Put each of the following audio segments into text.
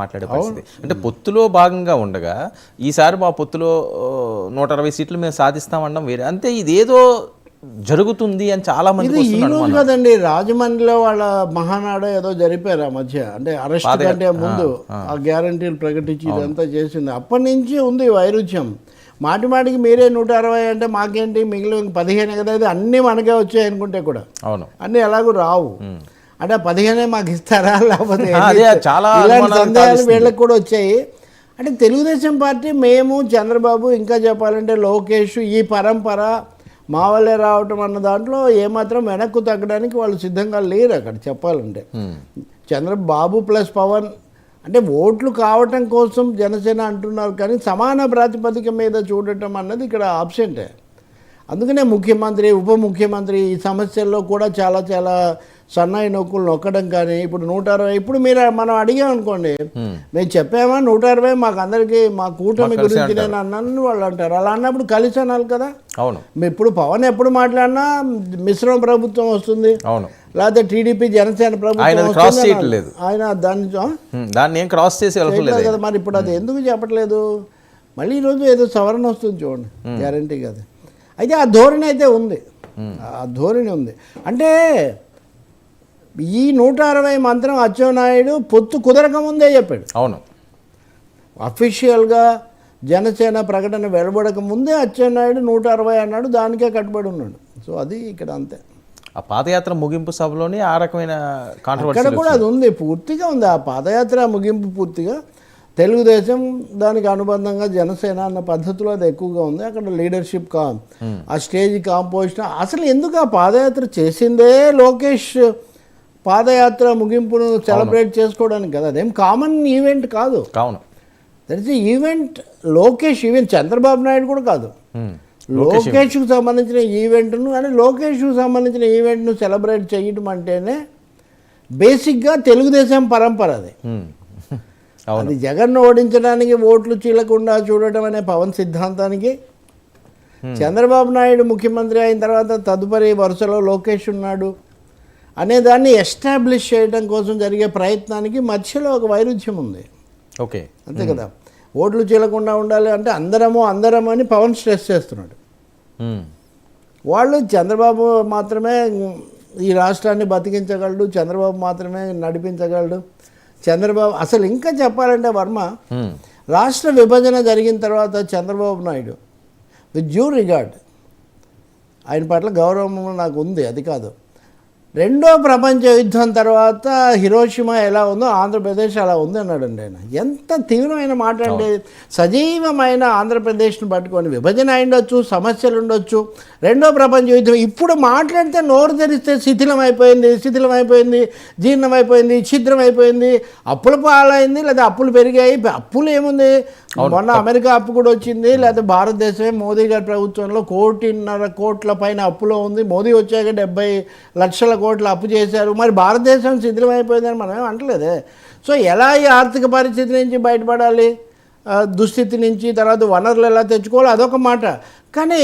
మాట్లాడే పరిస్థితి అంటే పొత్తులో భాగంగా ఉండగా ఈసారి మా పొత్తులో 160 సీట్లు మేము సాధిస్తామన్నాం వేరే అంతే ఇదేదో జరుగుతుంది అని చాలా మంది ఈరోజు కదండి రాజమండ్రిలో వాళ్ళ మహానాడు ఏదో జరిపారు ఆ మధ్య అంటే అరెస్ట్ కంటే ముందు ఆ గ్యారంటీలు ప్రకటించి ఇదంతా చేసింది అప్పటి నుంచి ఉంది వైరుధ్యం మాటి మాటికి మీరే 160 అంటే మాకేంటి మిగిలిన 15 కదా ఇది అన్నీ మనకే వచ్చాయి అనుకుంటే కూడా అవును అన్నీ ఎలాగూ రావు అంటే 15 మాకు ఇస్తారా లేకపోతే చాలా సందేహాలు వీళ్ళకి కూడా వచ్చాయి అంటే తెలుగుదేశం పార్టీ మేము చంద్రబాబు ఇంకా చెప్పాలంటే లోకేష్ ఈ పరంపర మా వల్లే రావటం అన్న దాంట్లో ఏమాత్రం వెనక్కు తగ్గడానికి వాళ్ళు సిద్ధంగా లేరు అక్కడ చెప్పాలంటే చంద్రబాబు ప్లస్ పవన్ అంటే ఓట్లు కావటం కోసం జనసేన అంటున్నారు కానీ సమాన ప్రాతిపదిక మీద చూడటం అన్నది ఇక్కడ ఆబ్సెంటే అందుకనే ముఖ్యమంత్రి ఉప ముఖ్యమంత్రి ఈ సమస్యల్లో కూడా చాలా చాలా సన్నాయి నొక్కులు నొక్కడం కానీ ఇప్పుడు 160 ఇప్పుడు మీరు మనం అడిగామనుకోండి మేము చెప్పామా 160 మాకు అందరికీ మా కూటమి గురించి నేను అన్నాను వాళ్ళు అంటారు అలా అన్నప్పుడు కలిసి అనాలి కదా అవును ఇప్పుడు పవన్ ఎప్పుడు మాట్లాడినా మిశ్రమ ప్రభుత్వం వస్తుంది అవును లేకపోతే టీడీపీ జనసేన ప్రభుత్వం లేదు ఆయన దాన్ని ఏం క్రాస్ చేసి కదా మరి ఇప్పుడు అది ఎందుకు చెప్పట్లేదు మళ్ళీ ఈరోజు ఏదో సవరణ వస్తుంది చూడండి గ్యారంటీ కదా అయితే ఆ ధోరణి అయితే ఉంది ఆ ధోరణి ఉంది అంటే ఈ 160 మంత్రం అచ్చెన్నాయుడు పొత్తు కుదరక ముందే చెప్పాడు అవును అఫీషియల్గా జనసేన ప్రకటన వెలువడక ముందే అచ్చెన్నాయుడు 160 అన్నాడు దానికే కట్టుబడి ఉన్నాడు సో అది ఇక్కడ అంతే ఆ పాదయాత్ర ముగింపు సభలోనే ఆ రకమైన కాంట్రవర్సీ ఇక్కడ కూడా అది ఉంది పూర్తిగా ఉంది ఆ పాదయాత్ర ముగింపు పూర్తిగా తెలుగుదేశం దానికి అనుబంధంగా జనసేన అన్న పద్ధతిలో అది ఎక్కువగా ఉంది అక్కడ లీడర్షిప్ ఆ స్టేజ్ కాంపోజిషన్ అసలు ఎందుకు ఆ పాదయాత్ర చేసిందే లోకేష్ పాదయాత్ర ముగింపును సెలబ్రేట్ చేసుకోవడానికి కదా అదేం కామన్ ఈవెంట్ కాదు that is event Lokesh event Chandrababu Naidu కూడా కాదు లోకేష్కు సంబంధించిన ఈవెంట్ను అంటే లోకేష్కు సంబంధించిన ఈవెంట్ను సెలబ్రేట్ చేయడం అంటేనే బేసిక్గా తెలుగుదేశం పరంపర అది జగన్ను ఓడించడానికి ఓట్లు చీలకుండా చూడటం అనే పవన్ సిద్ధాంతానికి చంద్రబాబు నాయుడు ముఖ్యమంత్రి అయిన తర్వాత తదుపరి వరుసలో లోకేష్ ఉన్నాడు అనే దాన్ని ఎస్టాబ్లిష్ చేయడం కోసం జరిగే ప్రయత్నానికి మధ్యలో ఒక వైరుధ్యం ఉంది ఓకే అంతే కదా ఓట్లు చీలకుండా ఉండాలి అంటే అందరం అని పవన్ స్ట్రెస్ చేస్తున్నాడు వాళ్ళు చంద్రబాబు మాత్రమే ఈ రాష్ట్రాన్ని బతికించగలడు చంద్రబాబు మాత్రమే నడిపించగలడు చంద్రబాబు అసలు ఇంకా చెప్పాలంటే వర్మ రాష్ట్ర విభజన జరిగిన తర్వాత Chandrababu Naidu with due regard ఆయన పట్ల గౌరవం నాకు ఉంది అది కాదు రెండో ప్రపంచ యుద్ధం తర్వాత హిరోషిమా ఎలా ఉందో ఆంధ్రప్రదేశ్ అలా ఉంది అన్నాడండి ఆయన ఎంత తీవ్రమైన మాట అంటే సజీవమైన ఆంధ్రప్రదేశ్ను పట్టుకొని విభజన అయిండొచ్చు సమస్యలు ఉండొచ్చు రెండో ప్రపంచ యుద్ధం ఇప్పుడు మాట్లాడితే నోరు తెరిస్తే శిథిలమైపోయింది జీర్ణమైపోయింది ఛిద్రమైపోయింది అప్పుల పాలైంది లేదా అప్పులు పెరిగాయి అప్పులు ఏముంది మొన్న అమెరికా అప్పు కూడా వచ్చింది లేదా భారతదేశమే మోదీ గారి ప్రభుత్వంలో 1.5 కోట్ల పైన అప్పులో ఉంది మోదీ వచ్చాక 70 లక్షల కోట్లు అప్పు చేశారు మరి భారతదేశం శిథిలమైపోయిందని మనం ఏం అంటలేదే సో ఎలా ఈ ఆర్థిక పరిస్థితి నుంచి బయటపడాలి దుస్థితి నుంచి తర్వాత వనరులు ఎలా తెచ్చుకోవాలి అదొక మాట కానీ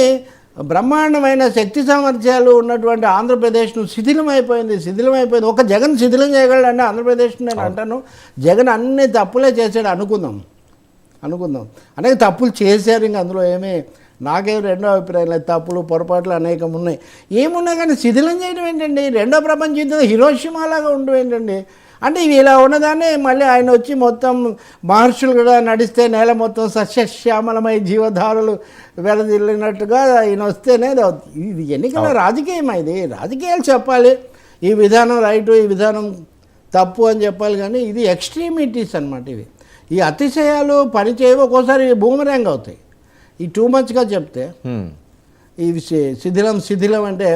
బ్రహ్మాండమైన శక్తి సామర్థ్యాలు ఉన్నటువంటి ఆంధ్రప్రదేశ్ను శిథిలమైపోయింది ఒక జగన్ శిథిలం చేయగలడంటే ఆంధ్రప్రదేశ్ను నేను అంటాను జగన్ అన్ని తప్పులే చేశాడు అనుకుందాం అనేక తప్పులు చేశారు ఇంకా అందులో ఏమీ నాకేం రెండో అభిప్రాయం లేదు తప్పులు పొరపాట్లు అనేకం ఉన్నాయి ఏమున్నా కానీ శిథిలం చేయడం ఏంటండి రెండో ప్రపంచ యుద్ధం హిరోషిమాలాగా ఉండడం ఏంటండి అంటే ఇవి ఇలా ఉన్నదాన్ని మళ్ళీ ఆయన వచ్చి మొత్తం మహర్షులు కూడా నడిస్తే నేల మొత్తం సస్యశ్యామలమై జీవధారులు వెలదిల్లినట్టుగా ఆయన వస్తేనే ఇది ఎన్నికల రాజకీయం ఇది రాజకీయాలు చెప్పాలి ఈ విధానం రైటు ఈ విధానం తప్పు అని చెప్పాలి కానీ ఇది ఎక్స్ట్రీమిటీస్ అన్నమాట ఇవి ఈ అతిశయాలు పనిచేయవు ఒక్కోసారి బూమరాంగ్ అవుతాయి ఈ టూ మచ్గా చెప్తే ఈ శిథిలం అంటే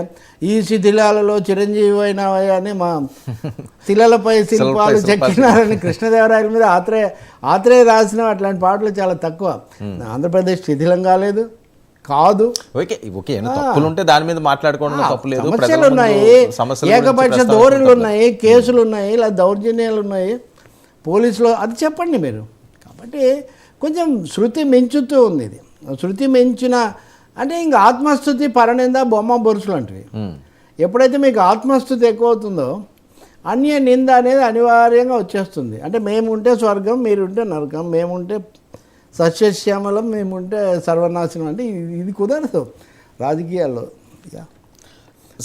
ఈ శిథిలాలలో చిరంజీవి అయినవి అని మా శిలలపై శిల్పాలు చెక్కినారని కృష్ణదేవరాయల మీద ఆత్రేయ రాసిన అట్లాంటి పాటలు చాలా తక్కువ ఆంధ్రప్రదేశ్ శిథిలం కాలేదు కాదు తప్పులు ఉంటే దాని మీద మాట్లాడుకోవడం తప్పు లేదు సమస్యలు ఉన్నాయి ఏకపక్ష ధోరణులు ఉన్నాయి కేసులు ఉన్నాయి ఇలా దౌర్జన్యాలు ఉన్నాయి పోలీసులో అది చెప్పండి మీరు కాబట్టి కొంచెం శృతి మించుతూ ఉంది ఇది శృతి మించిన అంటే ఇంక ఆత్మస్థుతి పరనింద బొమ్మ బొరుసులు అంటివి ఎప్పుడైతే మీకు ఆత్మస్థుతి ఎక్కువ అవుతుందో అన్య నింద అనేది అనివార్యంగా వచ్చేస్తుంది. అంటే మేముంటే స్వర్గం, మీరుంటే నరకం, మేముంటే సస్యశ్యామలం, మేముంటే సర్వనాశనం. అంటే ఇది కుదరదు రాజకీయాల్లో.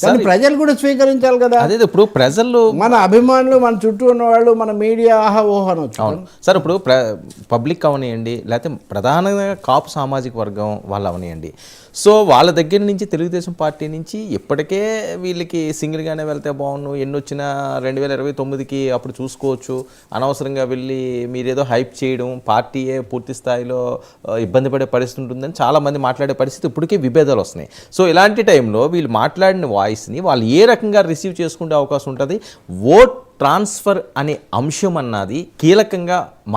కానీ ప్రజలు కూడా స్వీకరించాలి కదా. అదే ఇప్పుడు ప్రజలు, మన అభిమానులు, మన చుట్టూ ఉన్నవాళ్ళు, మన మీడియా ఆహా ఓహో అనొచ్చు. అవును సార్, ఇప్పుడు పబ్లిక్ అవనియండి, లేకపోతే ప్రధానంగా కాపు సామాజిక వర్గం వాళ్ళు అవనియండి, సో వాళ్ళ దగ్గర నుంచి తెలుగుదేశం పార్టీ నుంచి ఇప్పటికే వీళ్ళకి సింగిల్గానే వెళ్తే బాగుండు, ఎన్ని వచ్చినా 2029కి అప్పుడు చూసుకోవచ్చు, అనవసరంగా వెళ్ళి మీరేదో హైప్ చేయడం, పార్టీయే పూర్తి స్థాయిలో ఇబ్బంది పడే పరిస్థితి ఉంటుందని చాలామంది మాట్లాడే పరిస్థితి ఇప్పటికే విభేదాలు వస్తున్నాయి. సో ఇలాంటి టైంలో వీళ్ళు మాట్లాడిన వాయిస్ని వాళ్ళు ఏ రకంగా రిసీవ్ చేసుకునే అవకాశం ఉంటుంది? ఓట్ ట్రాన్స్ఫర్ అనే అంశం అన్నది కీలకంగా